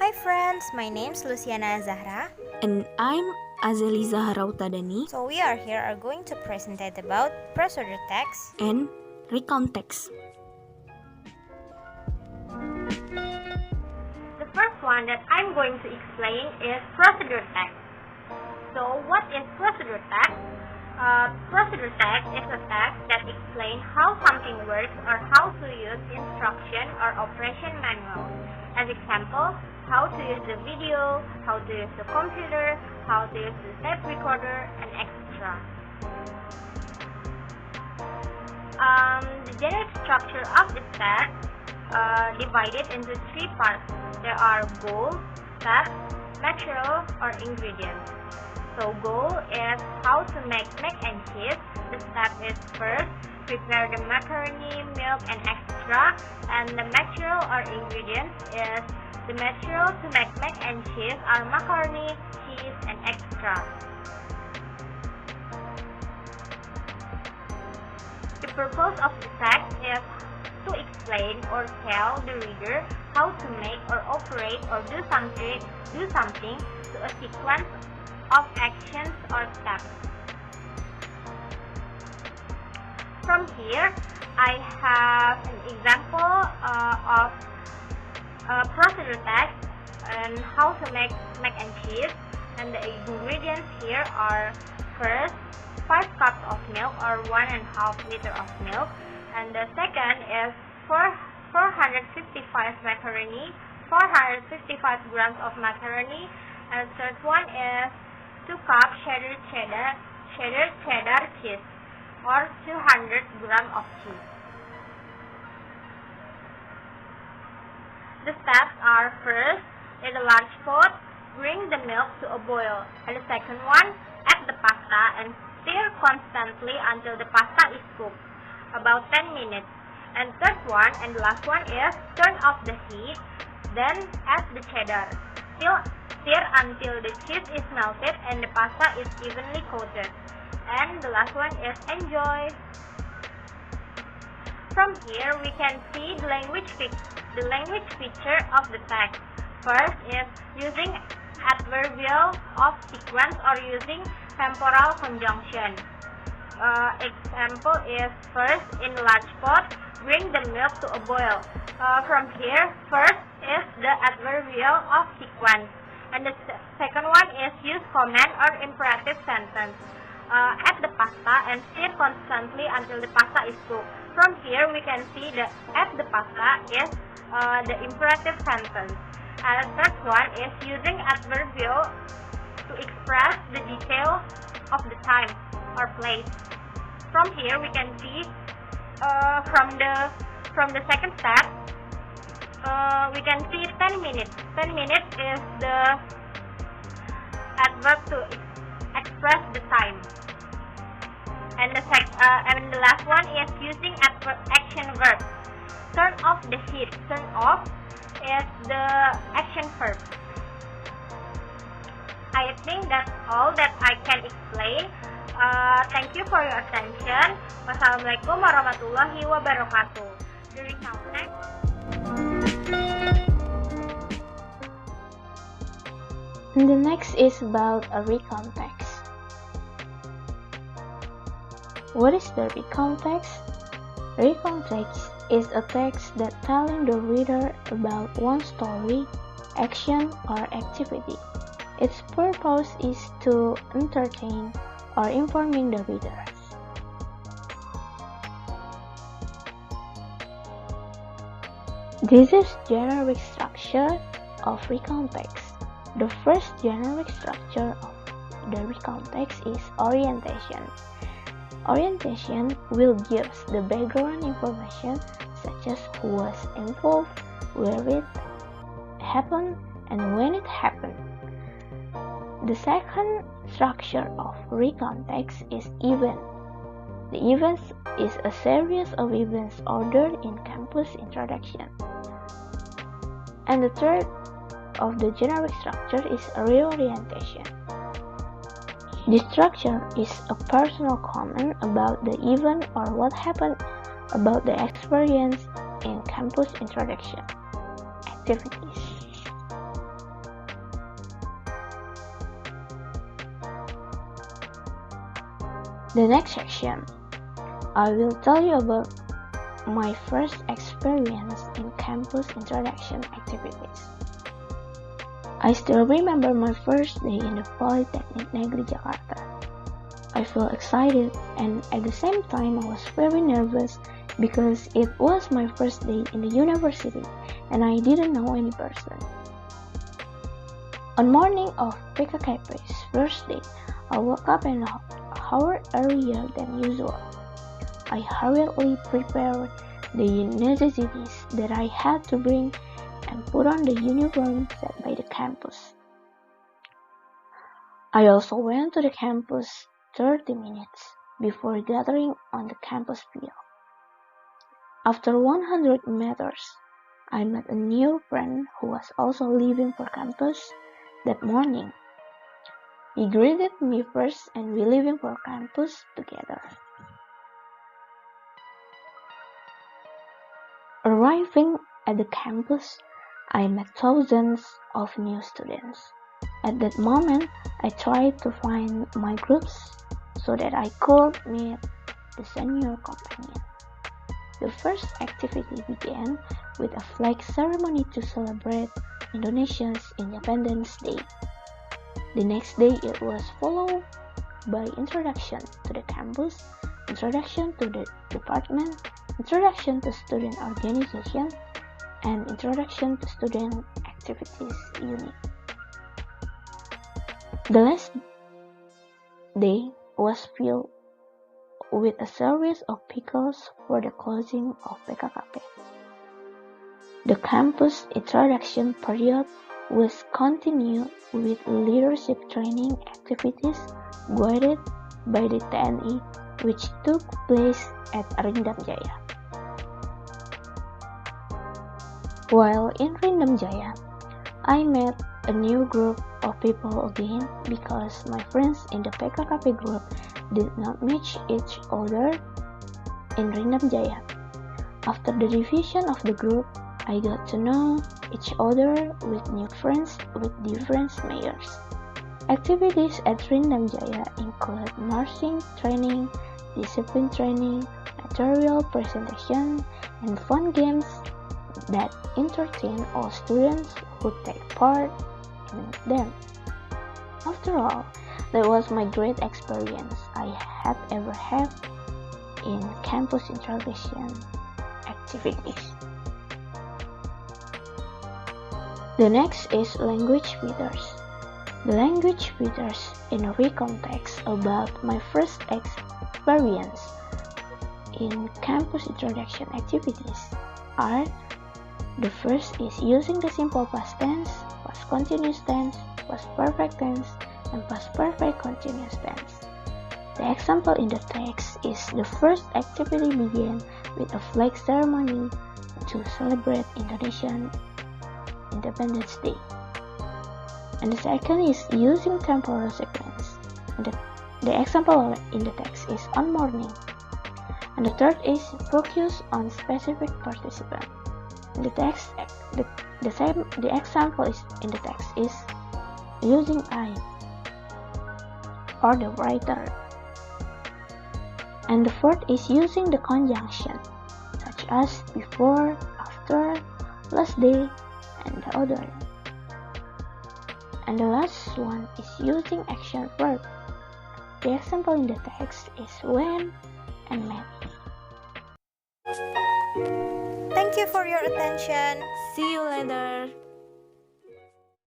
Hi friends, my name's Lucyana&Azely. And I'm Azzely Zahara Ultadani So we are going to present about procedure text and recount text. The first one that I'm going to explain is procedure text. So what is procedure text? Procedure text is a text that explains how something works or how to use instruction or operation manual. As example, how to use the video, how to use the computer, how to use the tape recorder, and etc. The generic structure of the text divided into three parts. There are goal, step, material, or ingredients. So goal is how to make mac and cheese. The step is first prepare the macaroni, milk, and etc. And the material or ingredients is the material to make mac and cheese are macaroni, cheese, and etc. The purpose of the text is to explain or tell the reader how to make or operate or do something to a sequence of actions or steps. From here, I have an example of procedure text and how to make mac and cheese. And the ingredients here are first 5 cups of milk or 1.5 liter of milk. And the second is 455 macaroni, 455 grams of macaroni. And the third one is 2 cups cheddar cheese or 200 grams of cheese. The steps are first, in a large pot, bring the milk to a boil. And the second one, add the pasta and stir constantly until the pasta is cooked, about 10 minutes. And third one and the last one is turn off the heat, then add the cheddar. Stir until the cheese is melted and the pasta is evenly coated. And the last one is enjoy. From here we can see the language feature of the text. First is using adverbial of sequence or using temporal conjunction. Example is first in large pot, bring the milk to a boil. From here, first is the adverbial of sequence. And the second one is use command or imperative sentence. Add the pasta and stir constantly until the pasta is cooked. From here we can see that add the pasta is the imperative sentence. And the third one is using adverbial to express the detail of the time or place. From here we can see from the second step we can see 10 minutes. 10 minutes is the adverb to express the time. And the last one is using action verb. Turn off the heat. Turn off is the action verb. I think that's all that I can explain. Thank you for your attention. Wassalamualaikum warahmatullahi wabarakatuh. The recount next. And the next is about a recount text. What is the recount text? Recount text is a text that telling the reader about one story, action, or activity. Its purpose is to entertain or informing the readers. This is generic structure of recount text. The first generic structure of the recount text is orientation. Orientation will give the background information such as who was involved, where it happened, and when it happened. The second structure of recount text is event. The event is a series of events ordered in campus introduction. And the third of the generic structure is reorientation. This structure is a personal comment about the event or what happened about the experience in campus introduction activities. The next section, I will tell you about my first experience in campus introduction activities. I still remember my first day in the Polytechnic Negeri Jakarta. I felt excited and at the same time I was very nervous because it was my first day in the university and I didn't know any person. On morning of PKKP's first day, I woke up an hour earlier than usual. I hurriedly prepared the necessities that I had to bring and put on the uniform set by the campus. I also went to the campus 30 minutes before gathering on the campus field. After 100 meters, I met a new friend who was also leaving for campus that morning. He greeted me first and we leaving for campus together. Arriving at the campus, I met thousands of new students. At that moment, I tried to find my groups so that I could meet the senior companion. The first activity began with a flag ceremony to celebrate Indonesia's Independence Day. The next day it was followed by introduction to the campus, introduction to the department, introduction to student organization, and introduction to student activities unit. The last day was filled with a series of pickles for the closing of PKKP. The campus introduction period was continued with leadership training activities guided by the TNI, which took place at Rindam Jaya. While in Rindam Jaya, I met a new group of people again because my friends in the PKKP group did not match each other in Rindam Jaya. After the division of the group, I got to know each other with new friends with different majors. Activities at Rindam Jaya include marching training, discipline training, material presentation, and fun games that entertain all students who take part in them. After all, that was my great experience I had ever had in campus introduction activities. The next is language feeders. The language feeders in a recontext about my first experience in campus introduction activities are: the first is using the simple past tense, past continuous tense, past perfect tense, and past perfect continuous tense. The example in the text is the first activity began with a flag ceremony to celebrate Indonesian Independence Day. And the second is using temporal sequence. And the example in the text is on morning. And the third is focus on specific participant. In the text, the example is in the text is using I or the writer. And the fourth is using the conjunction, such as before, after, last day, and the other. And the last one is using action verb. The example in the text is when and met. Thank you for your attention. See you later.